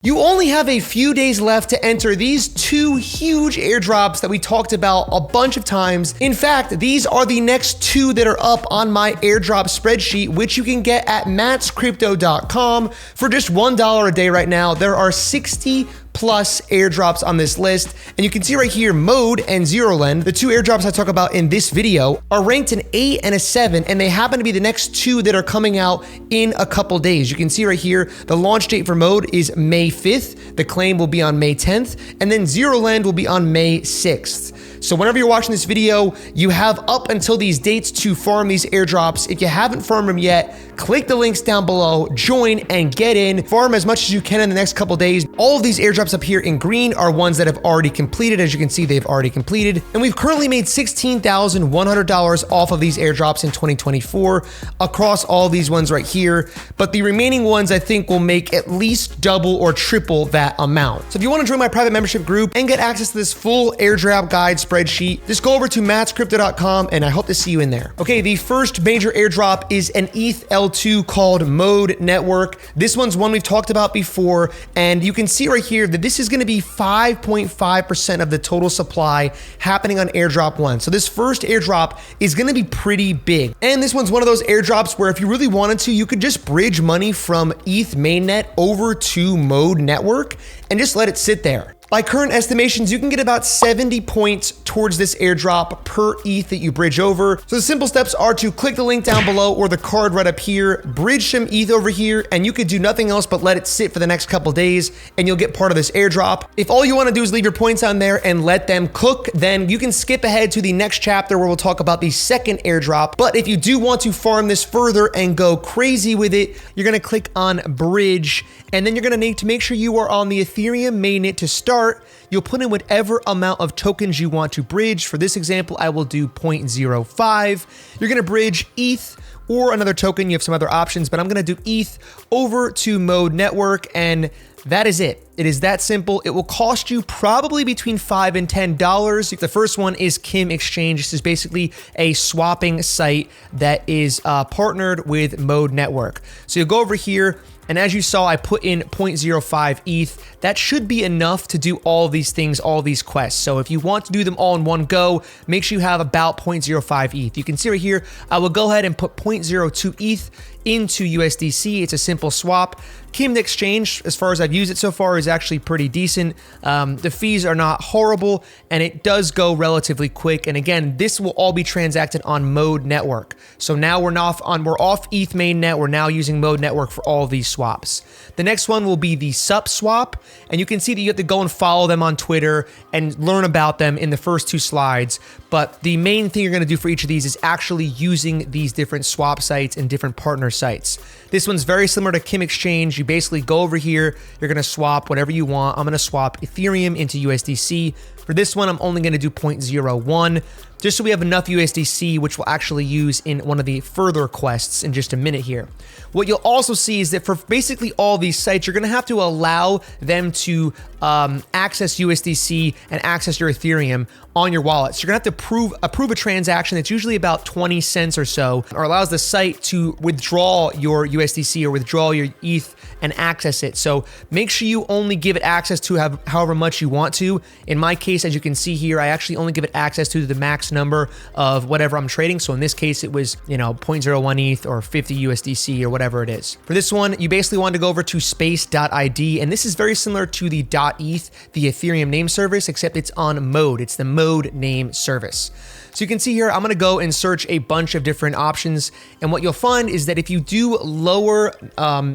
You only have a few days left to enter these two huge airdrops that we talked about a bunch of times. In fact, these are the next two that are up on my airdrop spreadsheet, which you can get at mattscrypto.com for just $1 a day right now. There are 60 plus airdrops on this list. And you can see right here, Mode and ZeroLend, the two airdrops I talk about in this video, are ranked an 8 and a 7, and they happen to be the next two that are coming out in a couple days. You can see right here, the launch date for Mode is May 5th. The claim will be on May 10th, and then ZeroLend will be on May 6th. So whenever you're watching this video, you have up until these dates to farm these airdrops. If you haven't farmed them yet, click the links down below, join and get in. Farm as much as you can in the next couple days. All of these airdrops up here in green are ones that have already completed. As you can see, they've already completed. And we've currently made $16,100 off of these airdrops in 2024 across all these ones right here. But the remaining ones I think will make at least double or triple that amount. So if you want to join my private membership group and get access to this full airdrop guide spreadsheet, just go over to mattscrypto.com and I hope to see you in there. Okay, the first major airdrop is an ETH L2 called Mode Network. This one's one we've talked about before, and you can see right here that this is going to be 5.5% of the total supply happening on airdrop one. So this first airdrop is going to be pretty big. And this one's one of those airdrops where if you really wanted to, you could just bridge money from ETH mainnet over to Mode Network and just let it sit there. By current estimations, you can get about 70 points towards this airdrop per ETH that you bridge over. So the simple steps are to click the link down below or the card right up here, bridge some ETH over here, and you could do nothing else but let it sit for the next couple days and you'll get part of this airdrop. If all you want to do is leave your points on there and let them cook, then you can skip ahead to the next chapter where we'll talk about the second airdrop. But if you do want to farm this further and go crazy with it, you're going to click on bridge, and then you're going to need to make sure you are on the Ethereum mainnet to start. You'll put in whatever amount of tokens you want to bridge. For this example, I will do 0.05. You're going to bridge ETH or another token. You have some other options, but I'm going to do ETH over to Mode Network, and that is it. It is that simple. It will cost you probably between $5 and $10. The first one is Kim Exchange. This is basically a swapping site that is partnered with Mode Network. So you'll go over here, and as you saw, I put in 0.05 ETH. That should be enough to do all these things, all these quests. So if you want to do them all in one go, make sure you have about 0.05 ETH. You can see right here, I will go ahead and put 0.02 ETH into USDC. It's a simple swap. Kim Exchange, as far as I've used it so far, is actually pretty decent. The fees are not horrible, and it does go relatively quick. And again, this will all be transacted on Mode Network. So now we're off ETH mainnet. We're now using Mode Network for all of these swaps. The next one will be the SUP swap, and you can see that you have to go and follow them on Twitter and learn about them in the first two slides. But the main thing you're going to do for each of these is actually using these different swap sites and different partner sites. This one's very similar to Kim Exchange. You basically go over here, you're going to swap whatever you want. I'm going to swap Ethereum into USDC. For this one, I'm only going to do 0.01, just so we have enough USDC, which we'll actually use in one of the further quests in just a minute here. What you'll also see is that for basically all these sites, you're going to have to allow them to access USDC and access your Ethereum on your wallet. So you're going to have to approve a transaction that's usually about 20 cents or so, or allows the site to withdraw your USDC or withdraw your ETH and access it. So make sure you only give it access to however much you want to. In my case, as you can see here, I actually only give it access to the max number of whatever I'm trading. So in this case, it was, 0.01 ETH or 50 USDC or whatever it is. For this one, you basically want to go over to space.id, and this is very similar to the .eth, the Ethereum name service, except it's on Mode. It's the Mode name service. So you can see here, I'm going to go and search a bunch of different options. And what you'll find is that if you do lower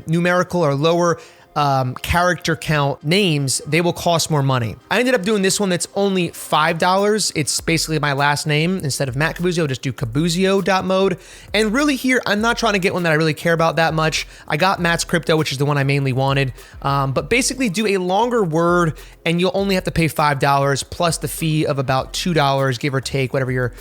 numerical or lower character count names, they will cost more money. I ended up doing this one that's only $5. It's basically my last name. Instead of Matt Cabuzio, just do cabuzio.mode. And really here, I'm not trying to get one that I really care about that much. I got Matt's Crypto, which is the one I mainly wanted. But basically do a longer word and you'll only have to pay $5 plus the fee of about $2, give or take, whatever your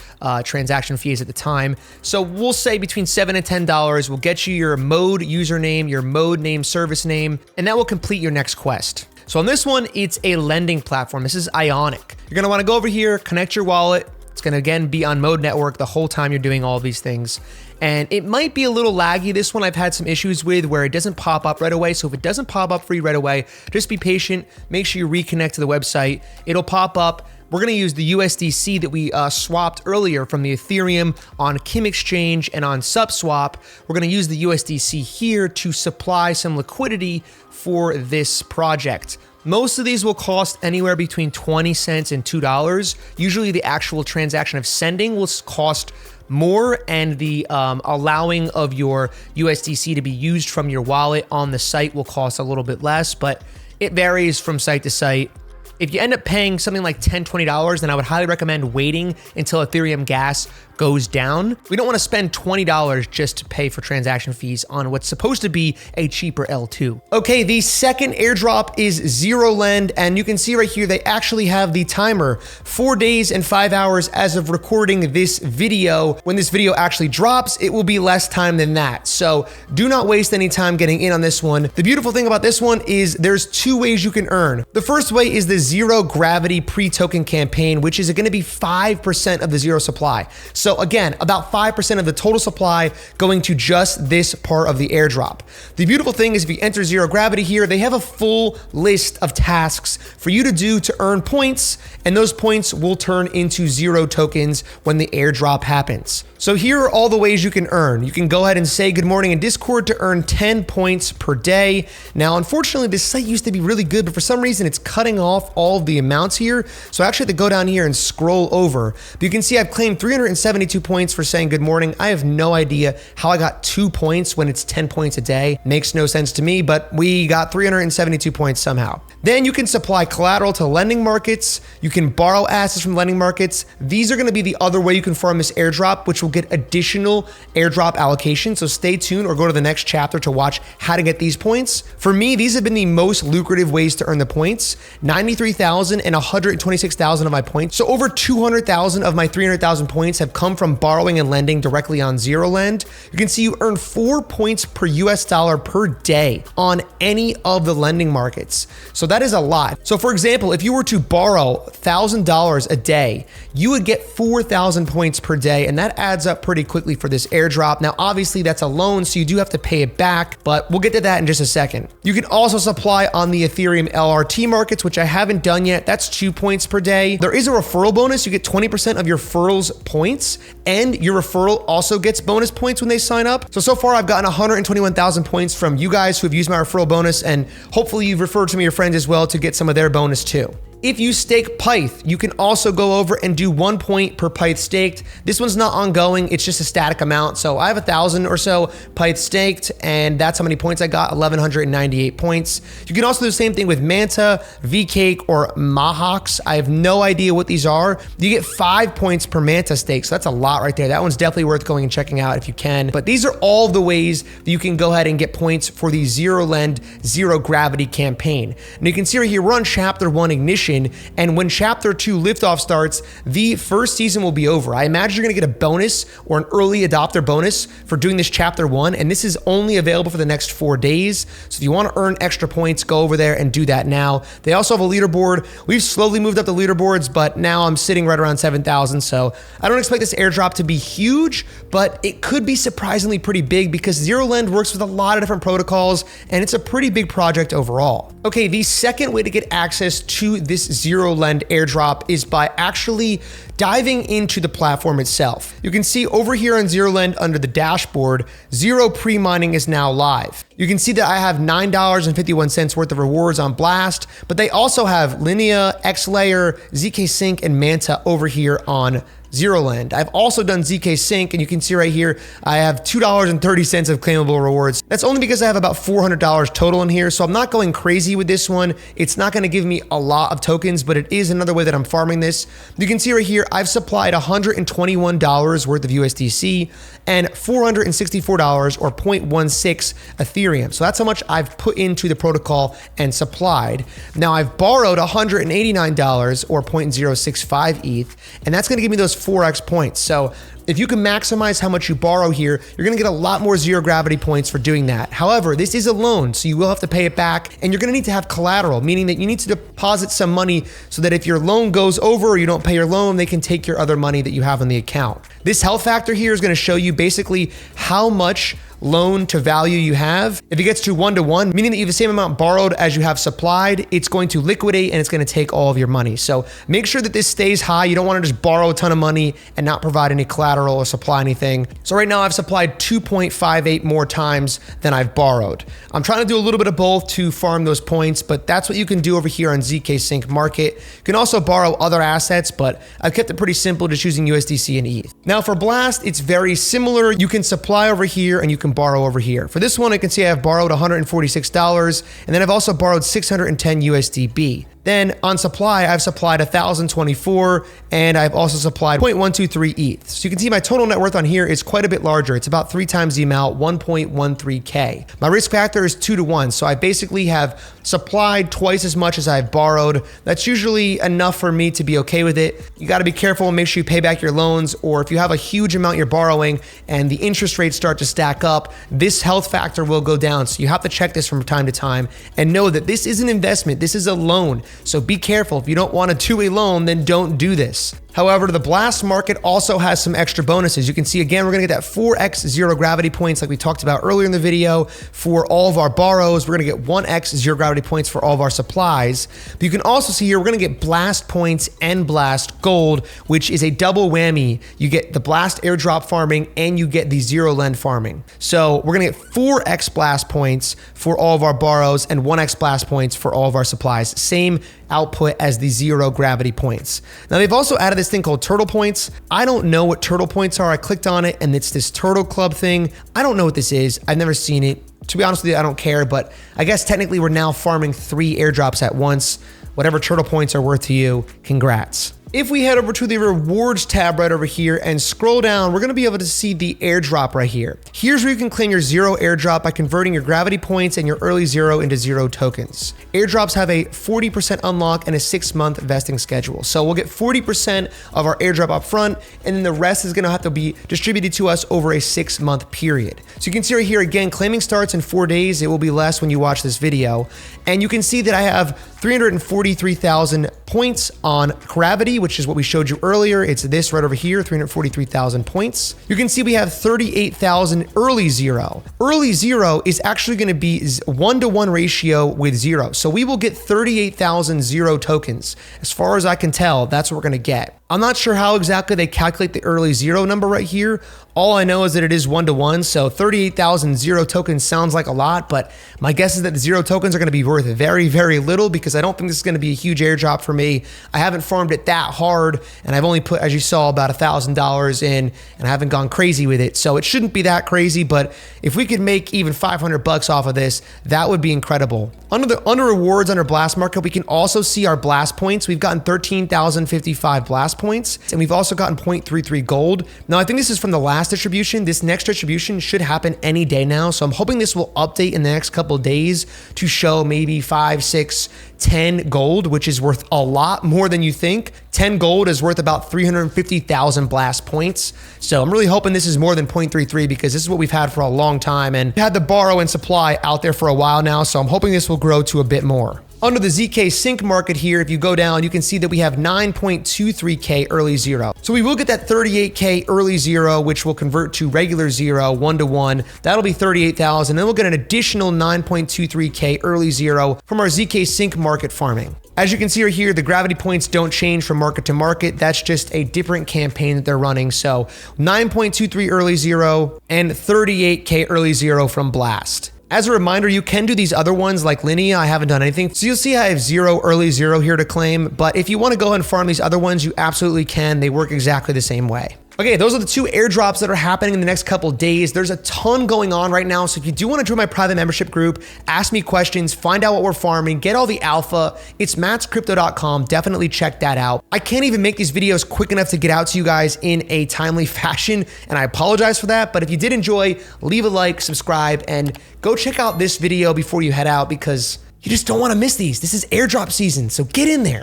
transaction fee is at the time. So we'll say between $7 and $10 will get you your Mode username, your Mode name service name, and that will complete your next quest. So on this one, it's a lending platform. This is Ionic. You're going to want to go over here, connect your wallet, It's going to again be on Mode Network the whole time you're doing all of these things. And it might be a little laggy. This one I've had some issues with where it doesn't pop up right away. So if it doesn't pop up for you right away, just be patient. Make sure you reconnect to the website. It'll pop up. We're going to use the USDC that we swapped earlier from the Ethereum on Kim Exchange and on SupSwap. We're going to use the USDC here to supply some liquidity for this project. Most of these will cost anywhere between 20 cents and $2. Usually the actual transaction of sending will cost more, and the allowing of your USDC to be used from your wallet on the site will cost a little bit less, but it varies from site to site. If you end up paying something like $10, $20, then I would highly recommend waiting until Ethereum gas goes down. We don't want to spend $20 just to pay for transaction fees on what's supposed to be a cheaper L2. Okay, the second airdrop is ZeroLend, and you can see right here they actually have the timer 4 days and 5 hours as of recording this video. When this video actually drops, it will be less time than that. So do not waste any time getting in on this one. The beautiful thing about this one is there's 2 ways you can earn. The first way is the Zero Gravity pre-token campaign, which is going to be 5% of the zero supply. So again, about 5% of the total supply going to just this part of the airdrop. The beautiful thing is if you enter Zero Gravity here, they have a full list of tasks for you to do to earn points, and those points will turn into zero tokens when the airdrop happens. So here are all the ways you can earn. You can go ahead and say good morning in Discord to earn 10 points per day. Now, unfortunately, this site used to be really good, but for some reason it's cutting off all of the amounts here. So I actually have to go down here and scroll over. But you can see I've claimed 372 points for saying good morning. I have no idea how I got 2 points when it's 10 points a day. Makes no sense to me, but we got 372 points somehow. Then you can supply collateral to lending markets. You can borrow assets from lending markets. These are going to be the other way you can farm this airdrop, which will get additional airdrop allocation. So stay tuned or go to the next chapter to watch how to get these points. For me, these have been the most lucrative ways to earn the points. 93,000 and 126,000 of my points. So over 200,000 of my 300,000 points have come from borrowing and lending directly on ZeroLend. You can see you earn 4 points per US dollar per day on any of the lending markets. So that is a lot. So for example, if you were to borrow $1,000 a day, you would get 4,000 points per day, and that adds up pretty quickly for this airdrop. Now, obviously that's a loan, so you do have to pay it back, but we'll get to that in just a second. You can also supply on the Ethereum LRT markets, which I haven't done yet. That's 2 points per day. There is a referral bonus. You get 20% of your referral's points, and your referral also gets bonus points when they sign up. So far I've gotten 121,000 points from you guys who have used my referral bonus, and hopefully you've referred to me your friends as well to get some of their bonus too. If you stake Pyth, you can also go over and do 1 point per Pyth staked. This one's not ongoing, it's just a static amount. So I have 1,000 or so Pyth staked, and that's how many points I got, 1,198 points. You can also do the same thing with Manta, VCake, or Mahox. I have no idea what these are. You get 5 points per Manta stake, so that's a lot right there. That one's definitely worth going and checking out if you can. But these are all the ways that you can go ahead and get points for the ZeroLend Zero Gravity campaign. And you can see right here, we're on Chapter 1 Ignition, and when Chapter 2 Liftoff starts, the first season will be over. I imagine you're gonna get a bonus or an early adopter bonus for doing this Chapter 1, and this is only available for the next 4 days. So if you wanna earn extra points, go over there and do that now. They also have a leaderboard. We've slowly moved up the leaderboards, but now I'm sitting right around 7,000. So I don't expect this airdrop to be huge, but it could be surprisingly pretty big because ZeroLend works with a lot of different protocols, and it's a pretty big project overall. Okay, the second way to get access to this ZeroLend airdrop is by actually diving into the platform itself. You can see over here on ZeroLend under the dashboard, Zero pre-mining is now live. You can see that I have $9.51 worth of rewards on Blast, but they also have Linea, XLayer, ZK Sync, and Manta over here on ZeroLend. I've also done ZK Sync, and you can see right here, I have $2.30 of claimable rewards. That's only because I have about $400 total in here, so I'm not going crazy with this one. It's not gonna give me a lot of tokens, but it is another way that I'm farming this. You can see right here, I've supplied $121 worth of USDC and $464 or 0.16 Ethereum. So that's how much I've put into the protocol and supplied. Now I've borrowed $189 or 0.065 ETH, and that's gonna give me those 4x points. So if you can maximize how much you borrow here, you're gonna get a lot more zero gravity points for doing that. However, this is a loan, so you will have to pay it back, and you're gonna need to have collateral, meaning that you need to deposit some money so that if your loan goes over or you don't pay your loan, they can take your other money that you have on the account. This health factor here is gonna show you basically how much loan to value you have. If it gets to 1-to-1, meaning that you have the same amount borrowed as you have supplied, it's going to liquidate and it's going to take all of your money. So make sure that this stays high. You don't want to just borrow a ton of money and not provide any collateral or supply anything. So right now I've supplied 2.58 more times than I've borrowed. I'm trying to do a little bit of both to farm those points, but that's what you can do over here on ZK Sync Market. You can also borrow other assets, but I've kept it pretty simple, just using USDC and ETH. Now for Blast, it's very similar. You can supply over here and you can borrow over here. For this one, I can see I've borrowed $146, and then I've also borrowed 610 USDB. Then on supply, I've supplied 1,024, and I've also supplied 0.123 ETH. So you can see my total net worth on here is quite a bit larger. It's about 3 times the amount, 1.13K. My risk factor is 2-to-1, so I basically have supplied twice as much as I've borrowed. That's usually enough for me to be okay with it. You gotta be careful and make sure you pay back your loans, or if you have a huge amount you're borrowing and the interest rates start to stack up, this health factor will go down. So you have to check this from time to time and know that this is an investment, this is a loan. So be careful. If you don't want to do a loan, then don't do this. However, the Blast market also has some extra bonuses. You can see, again, we're gonna get that 4x zero gravity points like we talked about earlier in the video for all of our borrows. We're gonna get 1x zero gravity points for all of our supplies. But you can also see here, we're gonna get Blast points and Blast gold, which is a double whammy. You get the Blast airdrop farming and you get the zero lend farming. So we're gonna get 4x Blast points for all of our borrows and 1x Blast points for all of our supplies. Same output as the zero gravity points. Now they've also added this thing called Turtle Points. I don't know what Turtle Points are. I clicked on it and it's this Turtle Club thing. I don't know what this is. I've never seen it. To be honest with you, I don't care, but I guess technically we're now farming 3 airdrops at once. Whatever Turtle Points are worth to you, congrats. If we head over to the rewards tab right over here and scroll down, we're gonna be able to see the airdrop right here. Here's where you can claim your zero airdrop by converting your gravity points and your early zero into zero tokens. Airdrops have a 40% unlock and a 6-month vesting schedule. So we'll get 40% of our airdrop up front, and then the rest is gonna have to be distributed to us over a 6-month period. So you can see right here, again, claiming starts in 4 days. It will be less when you watch this video. And you can see that I have 343,000 points on gravity, which is what we showed you earlier. It's this right over here, 343,000 points. You can see we have 38,000 early zero. Early zero is actually gonna be 1-to-1 ratio with zero. So we will get 38,000 zero tokens. As far as I can tell, that's what we're gonna get. I'm not sure how exactly they calculate the early zero number right here. All I know is that it is 1-to-1, so 38,000 zero tokens sounds like a lot, but my guess is that the zero tokens are gonna be worth very, very little because I don't think this is gonna be a huge airdrop for me. I haven't farmed it that hard, and I've only put, as you saw, about $1,000 in, and I haven't gone crazy with it, so it shouldn't be that crazy, but if we could make even 500 bucks off of this, that would be incredible. Under rewards, under Blast Market, we can also see our Blast points. We've gotten 13,055 Blast points, and we've also gotten 0.33 gold. Now, I think this is from the last distribution. This next distribution should happen any day now, so I'm hoping this will update in the next couple of days to show maybe 5, 6, 10 gold, which is worth a lot more than you think. 10 gold is worth about 350,000 Blast points. So I'm really hoping this is more than 0.33 because this is what we've had for a long time, and we've had the borrow and supply out there for a while now, so I'm hoping this will grow to a bit more. Under the ZK Sync market here, if you go down, you can see that we have 9.23K early zero. So we will get that 38K early zero, which will convert to regular zero, 1-to-1. That'll be 38,000. Then we'll get an additional 9.23K early zero from our ZK Sync market farming. As you can see right here, the gravity points don't change from market to market. That's just a different campaign that they're running. So 9.23 early zero and 38K early zero from Blast. As a reminder, you can do these other ones like Linea. I haven't done anything. So you'll see I have 0 early zero here to claim. But if you want to go ahead and farm these other ones, you absolutely can. They work exactly the same way. Okay, those are the 2 airdrops that are happening in the next couple of days. There's a ton going on right now. So if you do want to join my private membership group, ask me questions, find out what we're farming, get all the alpha, it's mattscrypto.com. Definitely check that out. I can't even make these videos quick enough to get out to you guys in a timely fashion, and I apologize for that. But if you did enjoy, leave a like, subscribe, and go check out this video before you head out because you just don't want to miss these. This is airdrop season, so get in there.